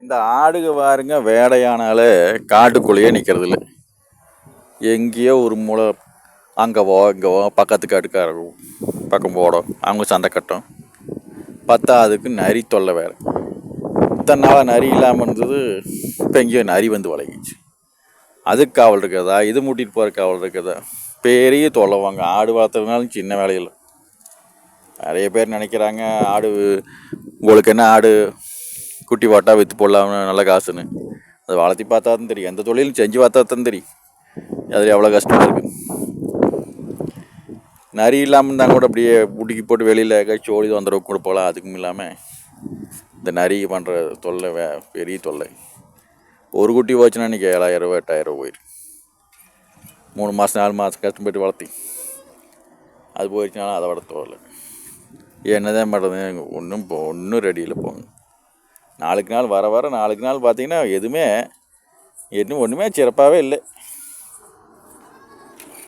இந்த ஆடுக பாருங்க வேடையானாலே காட்டுக்குள்ளேயே நிற்கிறதில்ல. எங்கேயோ ஒரு மூளை அங்கேவோ இங்கேவோ பக்கத்து காட்டுக்கார பக்கம் போடும், அவங்க சண்டை கட்டும். பத்தாவதுக்கு நரி தொல்லை வேறு. இத்தனை நாளாக நரி இல்லாமல் இருந்தது, இப்போ எங்கேயோ நரி வந்து வழங்கிச்சு. அதுக்கு காவல் இருக்கிறதா, இது மூட்டிகிட்டு போகிற காவல் இருக்கிறதா, பெரிய தொல்லை வாங்க. ஆடு வளர்த்துறதுனாலும் சின்ன வேலையில் நிறைய பேர் நினைக்கிறாங்க ஆடு உங்களுக்கு என்ன ஆடு குட்டி போட்டால் விற்று போடலாம்னு நல்ல காசுன்னு. அதை வளர்த்தி பார்த்தா தான் தெரியும். எந்த தொழிலும் செஞ்சு பார்த்தா தான் தெரியும் அதில் எவ்வளோ கஷ்டமாக இருக்குது. நரி இல்லாமல் இருந்தால் கூட அப்படியே முட்டிக்கு போட்டு வெளியில் எங்கேயாச்சும் ஓடி வந்துடுற கூட போகலாம். அதுக்கும் இல்லாமல் இந்த நரி பண்ணுற தொல்லை பெரிய தொல்லை. ஒரு குட்டி போச்சுன்னா இன்றைக்கி 7,000 ரூபா 8,000 ரூபா போயிடும். 3 மாதம் 4 மாதம் கஷ்டப்பட்டு வளர்த்தி அது போயிடுச்சுனாலும் அதை விட தோலை என்னதான் பண்ணுறது. ஒன்றும் ரெடியில் போங்க. நாளுக்கு நாள் வர நாளுக்கு நாள் பார்த்தீங்கன்னா ஒன்றுமே சிறப்பாகவே இல்லை.